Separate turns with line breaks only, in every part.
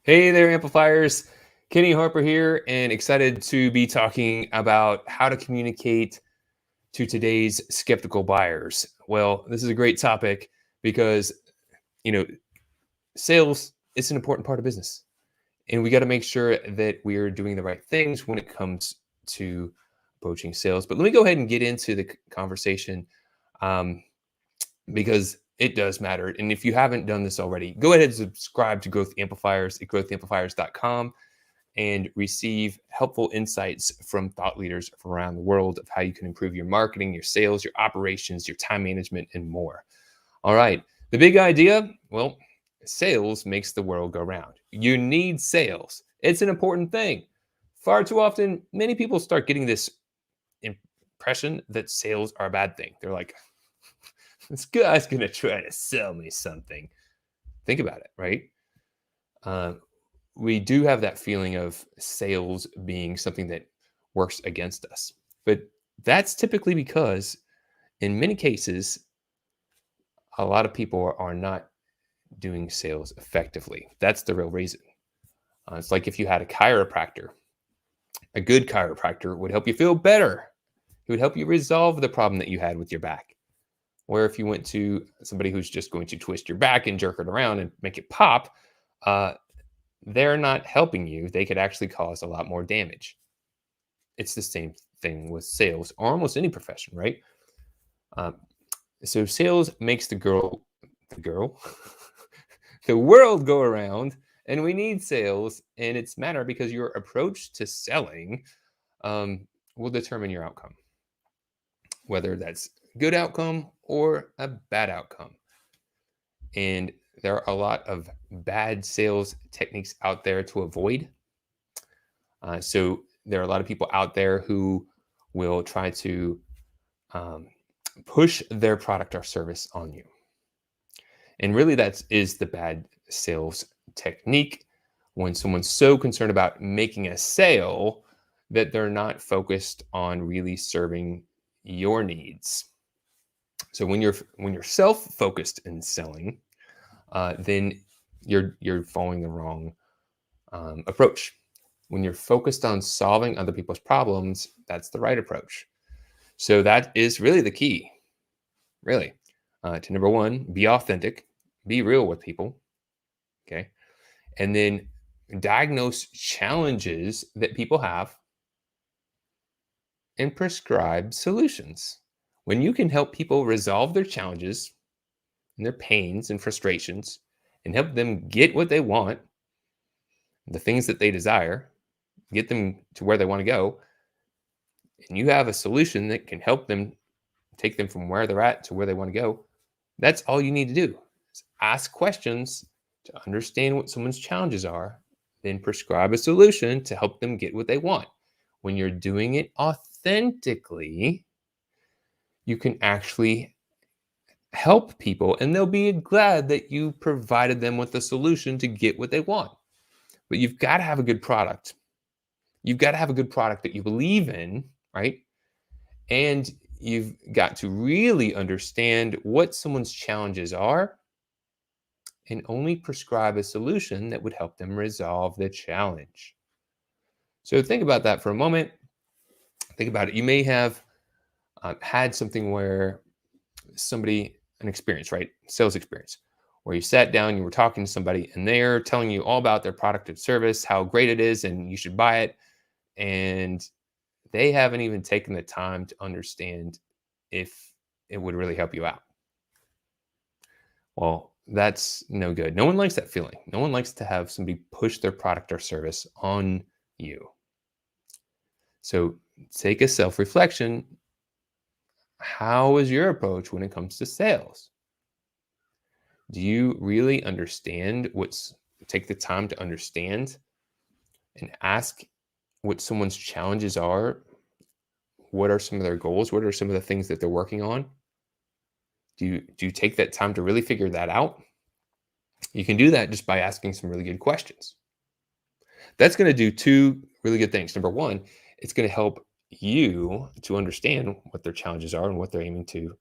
Hey there, amplifiers. Kenny Harper here, and excited to be talking about how to communicate to today's skeptical buyers. Well, this is a great topic because, you know, sales is an important part of business, and we got to make sure that we're doing the right things when it comes to approaching sales. But let me go ahead and get into the conversation um, because it does matter. And if you haven't done this already, go ahead and subscribe to Growth Amplifiers at growthamplifiers.com and receive helpful insights from thought leaders from around the world of how you can improve your marketing, your sales, your operations, your time management, and more. All right. The big idea, well, sales makes the world go round. You need sales. It's an important thing. Far too often, many people start getting this impression that sales are a bad thing. They're like, this guy's going to try to sell me something. Think about it, right? We do have that feeling of sales being something that works against us. But that's typically because, in many cases, a lot of people are not doing sales effectively. That's the real reason. It's like if you had a chiropractor. A good chiropractor would help you feel better. It would help you resolve the problem that you had with your back. Where if you went to somebody who's just going to twist your back and jerk it around and make it pop, they're not helping you. They could actually cause a lot more damage. It's the same thing with sales or almost any profession, right? So sales makes the the world go around, and we need sales, and it's matter because your approach to selling will determine your outcome, whether that's a good outcome or a bad outcome. And there are a lot of bad sales techniques out there to avoid. So there are a lot of people out there who will try to push their product or service on you. And really, that is the bad sales technique when someone's so concerned about making a sale that they're not focused on really serving your needs. So when you're self-focused in selling, then you're following the wrong approach. When you're focused on solving other people's problems, that's the right approach. So that is really the key, really, to number one, be authentic, be real with people, okay? And then diagnose challenges that people have and prescribe solutions. When you can help people resolve their challenges and their pains and frustrations and help them get what they want, the things that they desire, get them to where they want to go, and you have a solution that can help them take them from where they're at to where they want to go, that's all you need to do. Is ask questions to understand what someone's challenges are, then prescribe a solution to help them get what they want. When you're doing it authentically, you can actually help people, and they'll be glad that you provided them with a solution to get what they want. But you've got to have a good product. You've got to have a good product that you believe in, right? And you've got to really understand what someone's challenges are and only prescribe a solution that would help them resolve the challenge. So think about that for a moment. Think about it. You may have had something where an experience, right? Sales experience, where you sat down, you were talking to somebody, and they're telling you all about their product and service, how great it is, and you should buy it. And they haven't even taken the time to understand if it would really help you out. Well, that's no good. No one likes that feeling. No one likes to have somebody push their product or service on you. So take a self-reflection. How is your approach when it comes to sales? Do you really understand take the time to understand and ask what someone's challenges are? What are some of their goals? What are some of the things that they're working on? Do you take that time to really figure that out? You can do that just by asking some really good questions. That's going to do two really good things. Number one, it's going to help you to understand what their challenges are and what they're aiming to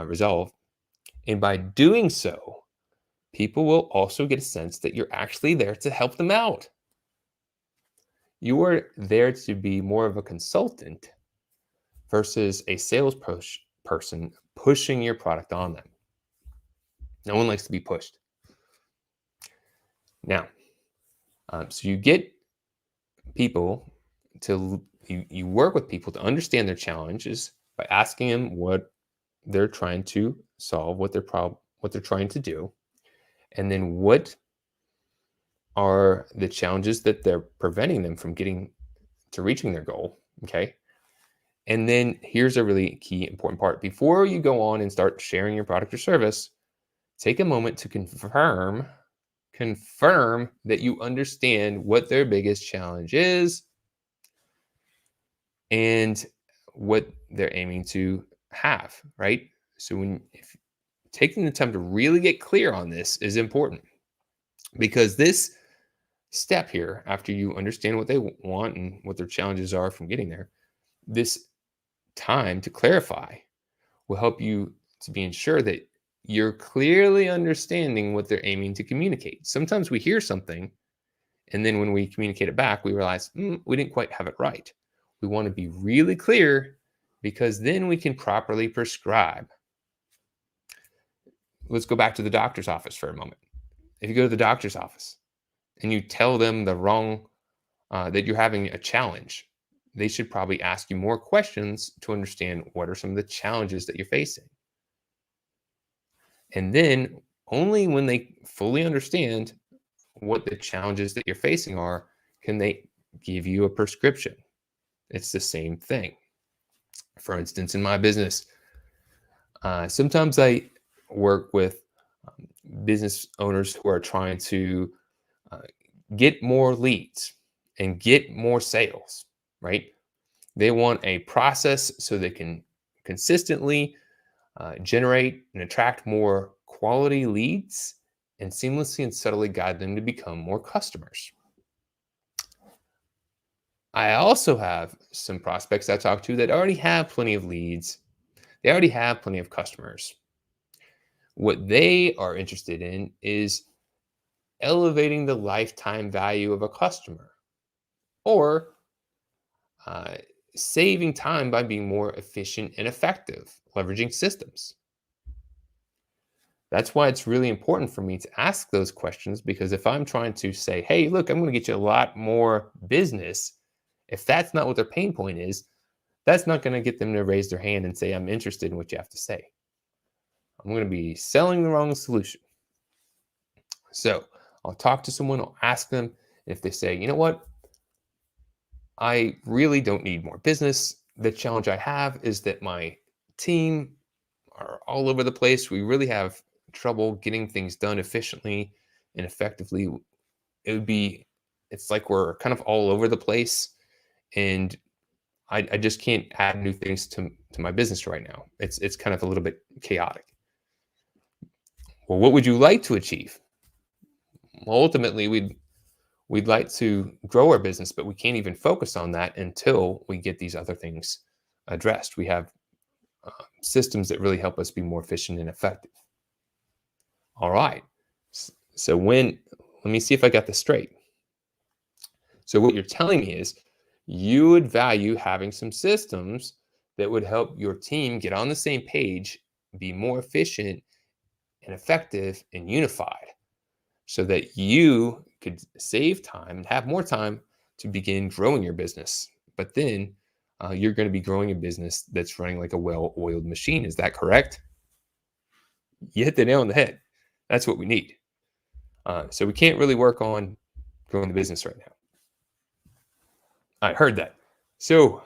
resolve. And by doing so, people will also get a sense that you're actually there to help them out. You are there to be more of a consultant versus a person pushing your product on them. No one likes to be pushed. Now, so you get people you work with people to understand their challenges by asking them what they're trying to solve, what they're trying to do, and then what are the challenges that they're preventing them from getting to reaching their goal. Okay. And then here's a really key important part. Before you go on and start sharing your product or service, take a moment to confirm that you understand what their biggest challenge is and what they're aiming to have, right? So if taking the time to really get clear on this is important, because this step here, after you understand what they want and what their challenges are from getting there, this time to clarify will help you to be ensured that you're clearly understanding what they're aiming to communicate. Sometimes we hear something, and then when we communicate it back, we realize we didn't quite have it right. We want to be really clear, because then we can properly prescribe. Let's go back to the doctor's office for a moment. If you go to the doctor's office and you tell them that you're having a challenge, they should probably ask you more questions to understand what are some of the challenges that you're facing. And then only when they fully understand what the challenges that you're facing are, can they give you a prescription. It's the same thing. For instance, in my business, sometimes I work with business owners who are trying to uh, get more leads and get more sales, right? They want a process so they can consistently generate and attract more quality leads and seamlessly and subtly guide them to become more customers. I also have some prospects I talk to that already have plenty of leads. They already have plenty of customers. What they are interested in is elevating the lifetime value of a customer, or uh, saving time by being more efficient and effective, leveraging systems. That's why it's really important for me to ask those questions, because if I'm trying to say, hey, look, I'm going to get you a lot more business, if that's not what their pain point is, that's not going to get them to raise their hand and say, I'm interested in what you have to say. I'm going to be selling the wrong solution. So I'll talk to someone, I'll ask them. If they say, you know what, I really don't need more business. The challenge I have is that my team are all over the place. We really have trouble getting things done efficiently and effectively. It's like we're kind of all over the place. And I just can't add new things to my business right now. It's kind of a little bit chaotic. Well, what would you like to achieve? Well, ultimately, we'd like to grow our business, but we can't even focus on that until we get these other things addressed. We have systems that really help us be more efficient and effective. All right. So let me see if I got this straight. So what you're telling me is you would value having some systems that would help your team get on the same page, be more efficient and effective and unified, so that you could save time and have more time to begin growing your business. But then you're going to be growing a business that's running like a well-oiled machine. Is that correct? You hit the nail on the head. That's what we need. So we can't really work on growing the business right now. I heard that. So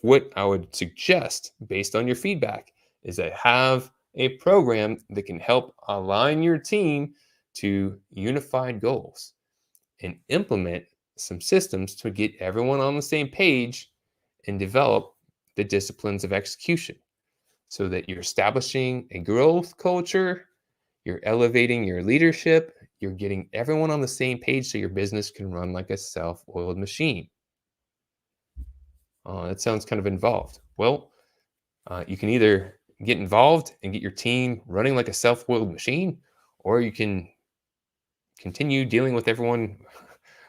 what I would suggest, based on your feedback, is that have a program that can help align your team to unified goals and implement some systems to get everyone on the same page and develop the disciplines of execution, so that you're establishing a growth culture, you're elevating your leadership, you're getting everyone on the same page so your business can run like a self-oiled machine. That sounds kind of involved. Well, you can either get involved and get your team running like a self-oiled machine, or you can continue dealing with everyone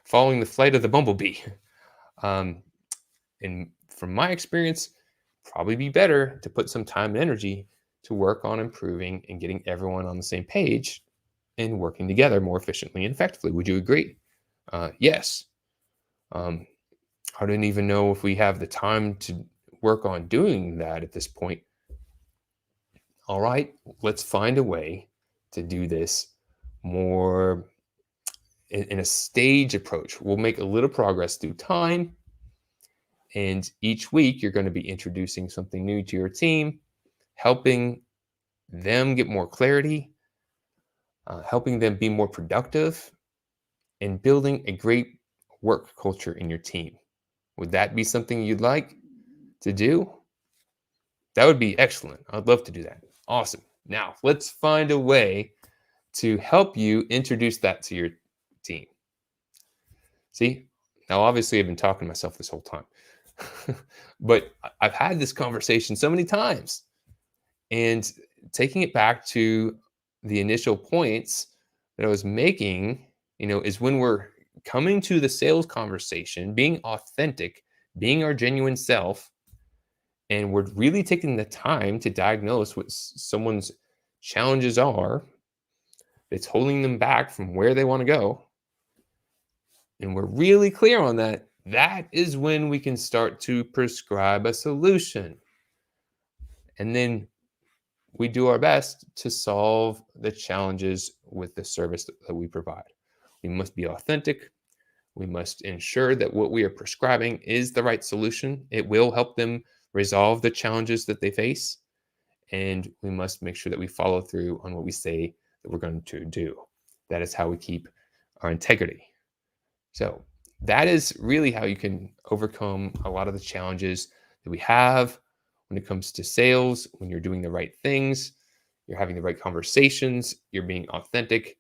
following the flight of the bumblebee. Um, and from my experience, probably be better to put some time and energy to work on improving and getting everyone on the same page and working together more efficiently and effectively. Would you agree? Yes. Um, I don't even know if we have the time to work on doing that at this point. All right, let's find a way to do this more in a stage approach. We'll make a little progress through time. And each week, you're going to be introducing something new to your team, helping them get more clarity, helping them be more productive, and building a great work culture in your team. Would that be something you'd like to do? That would be excellent. I'd love to do that. Awesome. Now, let's find a way to help you introduce that to your team. See, now obviously I've been talking to myself this whole time, but I've had this conversation so many times. And taking it back to the initial points that I was making, is when we're coming to the sales conversation, being authentic, being our genuine self, and we're really taking the time to diagnose what someone's challenges are that's holding them back from where they want to go. And we're really clear on that. That is when we can start to prescribe a solution. And then we do our best to solve the challenges with the service that we provide. We must be authentic. We must ensure that what we are prescribing is the right solution. It will help them resolve the challenges that they face. And we must make sure that we follow through on what we say that we're going to do. That is how we keep our integrity. So that is really how you can overcome a lot of the challenges that we have when it comes to sales. When you're doing the right things, you're having the right conversations, you're being authentic,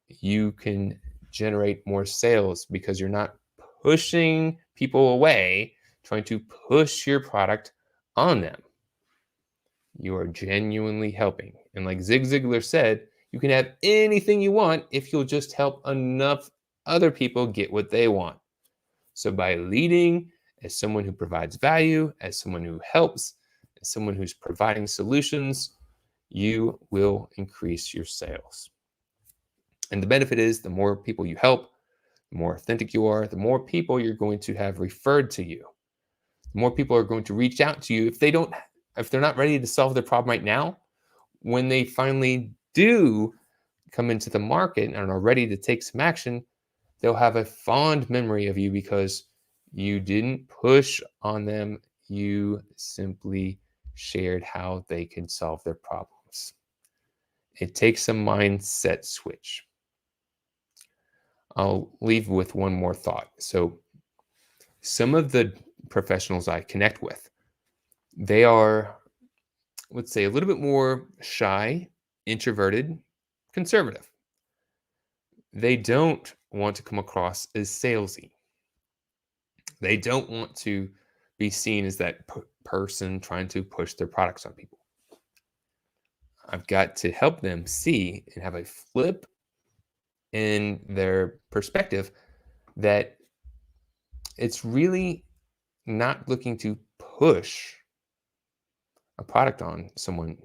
you can generate more sales because you're not pushing people away, trying to push your product on them. You are genuinely helping. And like Zig Ziglar said, you can have anything you want if you'll just help enough other people get what they want. So by leading as someone who provides value, as someone who helps, as someone who's providing solutions, you will increase your sales. And the benefit is the more people you help, the more authentic you are, the more people you're going to have referred to you. The more people are going to reach out to you if they're not ready to solve their problem right now. When they finally do come into the market and are ready to take some action, they'll have a fond memory of you because you didn't push on them. You simply shared how they can solve their problems. It takes a mindset switch. I'll leave with one more thought. So some of the professionals I connect with, they are, let's say, a little bit more shy, introverted, conservative. They don't want to come across as salesy. They don't want to be seen as that person trying to push their products on people. I've got to help them see and have a flip in their perspective that it's really not looking to push a product on someone.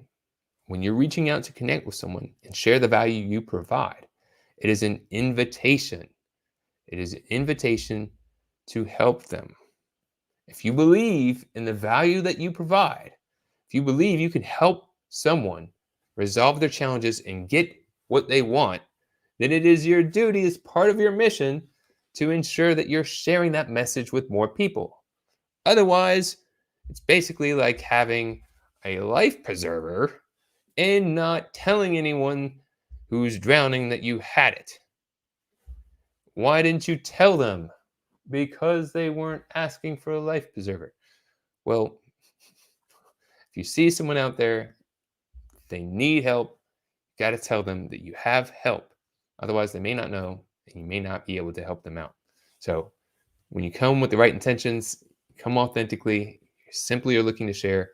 When you're reaching out to connect with someone and share the value you provide, it is an invitation. It is an invitation to help them. If you believe in the value that you provide, if you believe you can help someone resolve their challenges and get what they want, then it is your duty as part of your mission to ensure that you're sharing that message with more people. Otherwise, it's basically like having a life preserver and not telling anyone who's drowning that you had it. Why didn't you tell them? Because they weren't asking for a life preserver. Well, if you see someone out there, they need help, you got to tell them that you have help. Otherwise, they may not know and you may not be able to help them out. So when you come with the right intentions, come authentically, simply are looking to share,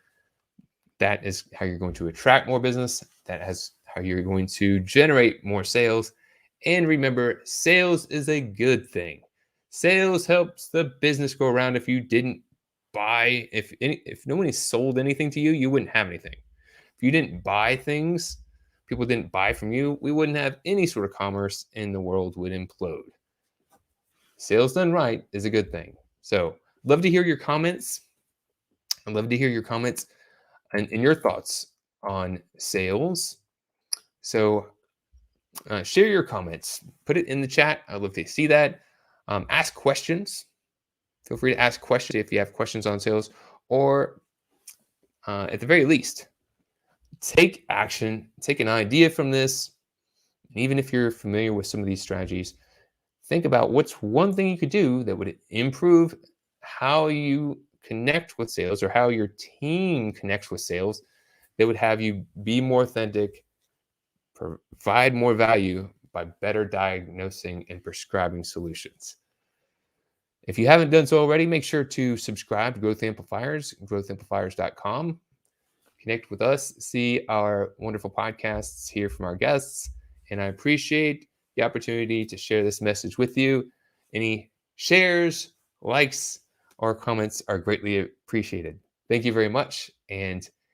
that is how you're going to attract more business. That is how how you're going to generate more sales. And remember, sales is a good thing. Sales helps the business go around. If you didn't buy, if nobody sold anything to you, you wouldn't have anything. If you didn't buy things, people didn't buy from you, we wouldn't have any sort of commerce and the world would implode. Sales done right is a good thing. So, love to hear your comments. I'd love to hear your comments and your thoughts on sales. So, share your comments, put it in the chat. I'd love to see that. Ask questions. Feel free to ask questions if you have questions on sales, or at the very least, take action, take an idea from this. And even if you're familiar with some of these strategies, think about what's one thing you could do that would improve how you connect with sales or how your team connects with sales that would have you be more authentic, provide more value by better diagnosing and prescribing solutions. If you haven't done so already, make sure to subscribe to Growth Amplifiers, growthamplifiers.com. Connect with us, see our wonderful podcasts, hear from our guests, and I appreciate the opportunity to share this message with you. Any shares, likes, or comments are greatly appreciated. Thank you very much, and